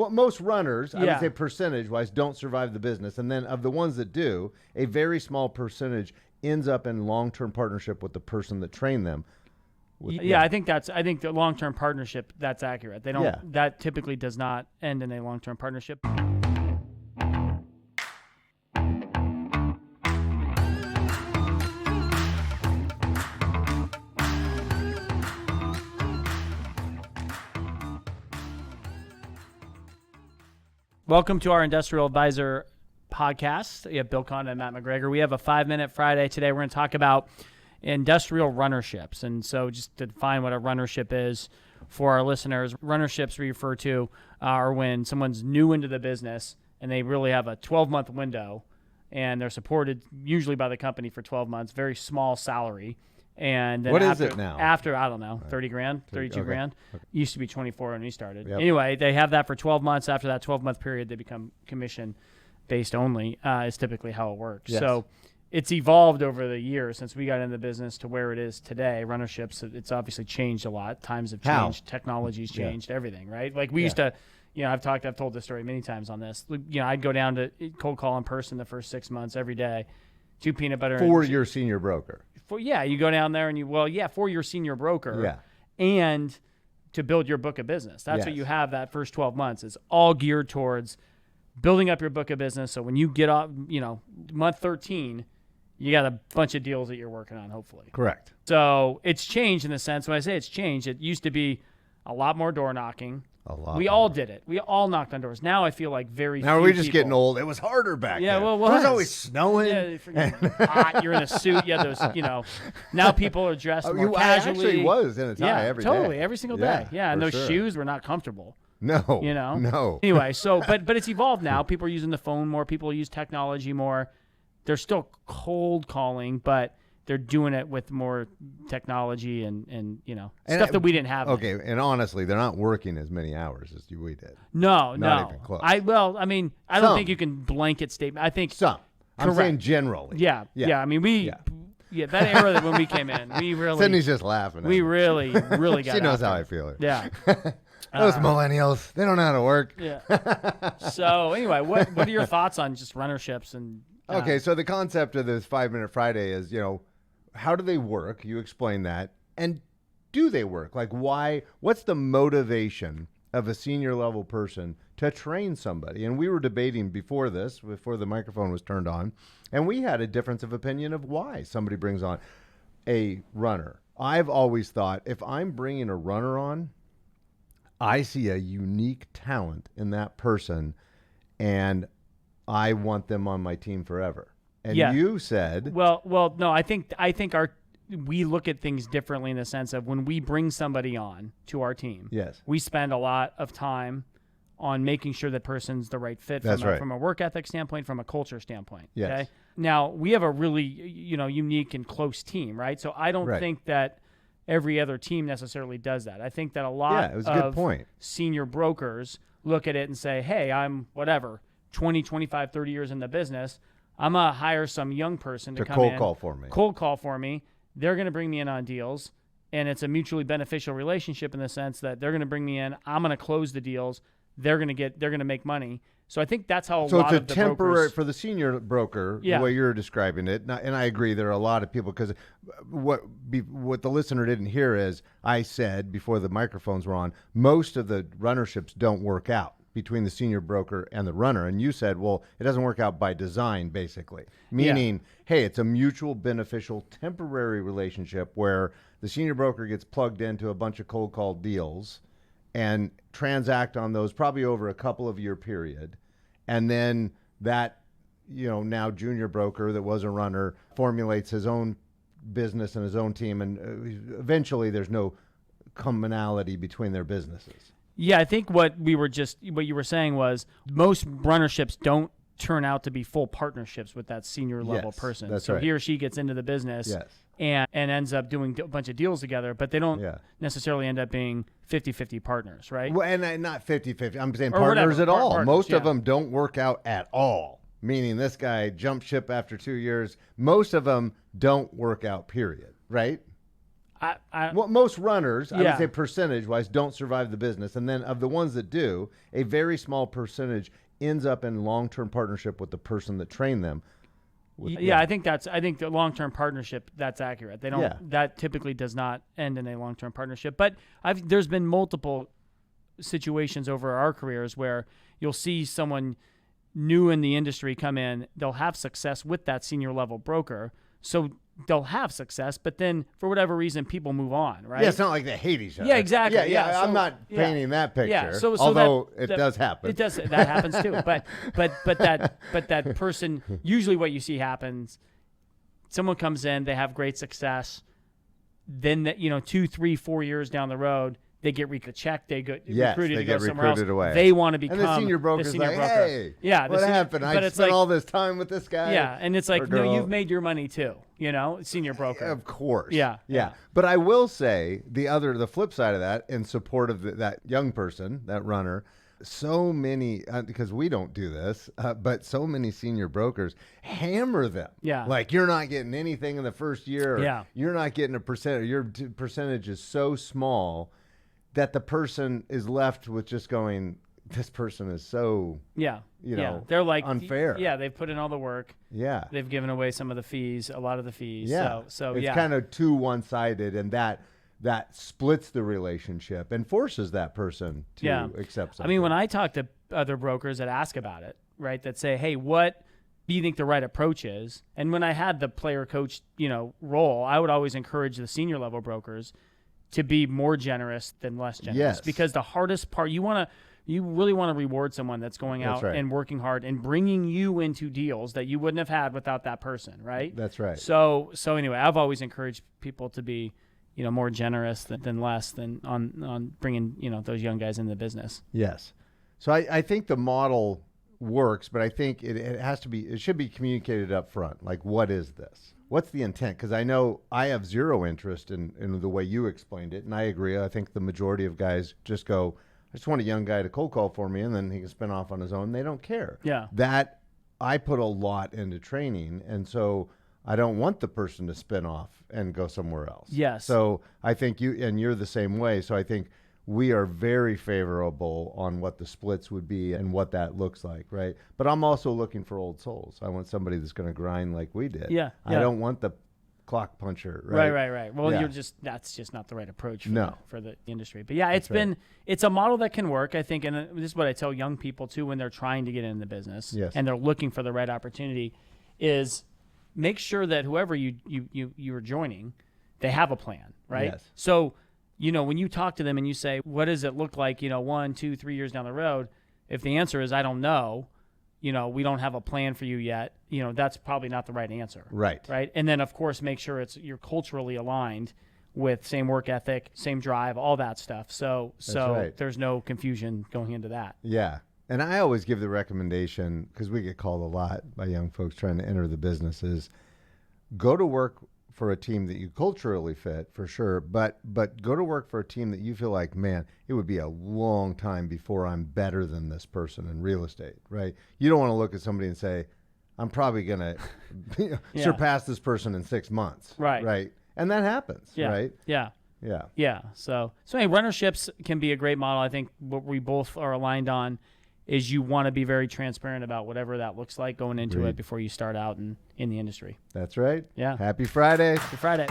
Well, most runners, I would Yeah. say percentage-wise, don't survive the business. And then of the ones that do, a very small percentage ends up in long-term partnership with the person that trained them. Yeah, I think the long-term partnership, that's accurate. They don't, Yeah. that typically does not end in a long-term partnership. Welcome to our Industrial Advisor podcast. We have Bill Condon and Matt McGregor. We have a 5-minute Friday today. We're going to talk about industrial runnerships. And so just to define what a runnership is for our listeners, runnerships we refer to are when someone's new into the business and they really have a 12-month window and they're supported usually by the company for 12 months, very small salary. And then What is it now? After, I don't know, 30 grand, 32 grand. Okay. Used to be 24 when we started. Yep. Anyway, they have that for 12 months. After that 12-month period, they become commission-based only is typically how it works. Yes. So it's evolved over the years since we got into the business to where it is today. Runnerships, it's obviously changed a lot. Times have changed. Technology's changed. Everything, right? Like we used to, I've told this story many times on this. I'd go down to cold call in person the first 6 months every day, do peanut butter. For your senior broker. You go down there and for your senior broker. Yeah. And to build your book of business. That's what you have that first 12 months is all geared towards building up your book of business. So when you get off, month 13, you got a bunch of deals that you're working on, hopefully. Correct. So it's changed in the sense, when I say it's changed, it used to be a lot more door knocking. We all did it. We all knocked on doors. Now I feel like very Now few we're just people. getting old. It was harder back then. Well, it was always snowing. Yeah, freaking hot. You're in a suit. Yeah, those. Now people are dressed more I casually. actually was in a tie every day. Totally, every single day. Yeah, and for those sure. shoes were not comfortable. No. No. Anyway, but it's evolved now. People are using the phone more. People use technology more. They're still cold calling, but they're doing it with more technology and stuff that we didn't have. Okay, and honestly, they're not working as many hours as we did. No. Not even close. I don't think you can blanket statement. I think some. I'm saying generally. Yeah. I mean, that era that when we came in, we really. Sydney's just laughing. We really got. She knows after how it. I feel. Yeah. Those millennials, they don't know how to work. Yeah. So anyway, what are your thoughts on just runnerships and? Okay, so the concept of this 5-minute Friday is, how do they work? You explain that. And do they work? Like why, what's the motivation of a senior level person to train somebody? And we were debating before the microphone was turned on, and we had a difference of opinion of why somebody brings on a runner. I've always thought if I'm bringing a runner on, I see a unique talent in that person, and I want them on my team forever. And you said, well, no, I think we look at things differently in the sense of when we bring somebody on to our team. Yes. We spend a lot of time on making sure that person's the right fit from a work ethic standpoint, from a culture standpoint. Yes. Okay. Now we have a really, unique and close team, right? So I don't think that every other team necessarily does that. I think that a lot it was a good point. Senior brokers look at it and say, hey, I'm 20, 25, 30 years in the business. I'm going to hire some young person to come cold in. Cold call for me. They're going to bring me in on deals, and it's a mutually beneficial relationship in the sense that they're going to bring me in. I'm going to close the deals. They're going to make money. So I think that's how a lot of the brokers. So it's a temporary, for the senior broker, the way you're describing it, and I agree, there are a lot of people, because what the listener didn't hear is, I said before the microphones were on, most of the runnerships don't work out between the senior broker and the runner. And you said, well, it doesn't work out by design, basically. Meaning, hey, it's a mutual beneficial temporary relationship where the senior broker gets plugged into a bunch of cold call deals and transact on those probably over a couple of year period. And then that, now junior broker that was a runner formulates his own business and his own team. And eventually there's no commonality between their businesses. Yeah, I think what you were saying was most runnerships don't turn out to be full partnerships with that senior level person. That's so right. He or she gets into the business and ends up doing a bunch of deals together, but they don't necessarily end up being 50-50 partners, right? Well, and not 50-50. I'm saying or partners whatever, at all. Partners, Most of them don't work out at all, meaning this guy jumped ship after 2 years. Most of them don't work out, period, right? Well, most runners, I Yeah. would say percentage-wise, don't survive the business. And then of the ones that do, a very small percentage ends up in long-term partnership with the person that trained them. I think the long-term partnership, that's accurate. They don't, Yeah. that typically does not end in a long-term partnership. But there's been multiple situations over our careers where you'll see someone new in the industry come in, they'll have success with that senior level broker. So they'll have success, but then for whatever reason, people move on, right? Yeah, it's not like they hate each other. Yeah, exactly. Yeah, So, I'm not painting that picture. Yeah, so although that it does happen. It does. That happens too. But that person, usually what you see happens, someone comes in, they have great success, then 2, 3, 4 years down the road, they get checked, they get recruited to go somewhere else. Away. They want to become and the senior broker's like, hey, what happened? I spent all this time with this guy. Yeah, and it's like, no, you've made your money too, senior broker. Of course. Yeah. But I will say the flip side of that, in support of that young person, that runner, so many, because we don't do this, but so many senior brokers hammer them. Yeah. Like, you're not getting anything in the first year. Or you're not getting a percentage. Your percentage is so small that the person is left with just going, this person is so, they're like unfair. Yeah, they've put in all the work. Yeah. They've given away some of the fees, a lot of the fees. Yeah. So it's kind of too one-sided, and that splits the relationship and forces that person to accept something. I mean, when I talk to other brokers that ask about it, right, that say, hey, what do you think the right approach is? And when I had the player coach, role, I would always encourage the senior level brokers to be more generous than less generous. Yes. Because the hardest part, you really want to reward someone that's going out and working hard and bringing you into deals that you wouldn't have had without that person, right? That's right. So anyway, I've always encouraged people to be, more generous than less than on bringing, those young guys into the business. Yes. So I think the model works, but I think it should be communicated up front. Like, what is this? What's the intent? Because I know I have zero interest in the way you explained it, and I agree. I think the majority of guys just go, I just want a young guy to cold call for me, and then he can spin off on his own. They don't care. Yeah. That, I put a lot into training, and so I don't want the person to spin off and go somewhere else. Yes. So I think you're the same way. So I think we are very favorable on what the splits would be and what that looks like, right? But I'm also looking for old souls. I want somebody that's going to grind like we did. Yeah. I don't want the clock puncher, right? Right. Well, that's just not the right approach for the industry. But yeah, it's a model that can work, I think, and this is what I tell young people too when they're trying to get into the business and they're looking for the right opportunity, is make sure that whoever you are joining, they have a plan, right? Yes. So, when you talk to them and you say, what does it look like, 1, 2, 3 years down the road? If the answer is, I don't know, we don't have a plan for you yet, that's probably not the right answer. Right. Right. And then, of course, make sure you're culturally aligned with same work ethic, same drive, all that stuff. So there's no confusion going into that. Yeah. And I always give the recommendation, because we get called a lot by young folks trying to enter the business, is go to work for a team that you culturally fit, for sure, but go to work for a team that you feel like, man, it would be a long time before I'm better than this person in real estate, right? You don't want to look at somebody and say, I'm probably going to surpass this person in 6 months. Right. And that happens, right? Yeah. So hey, Runnerships can be a great model. I think what we both are aligned on is you want to be very transparent about whatever that looks like going into it before you start out in the industry. That's right. Yeah. Happy Friday. Happy Friday.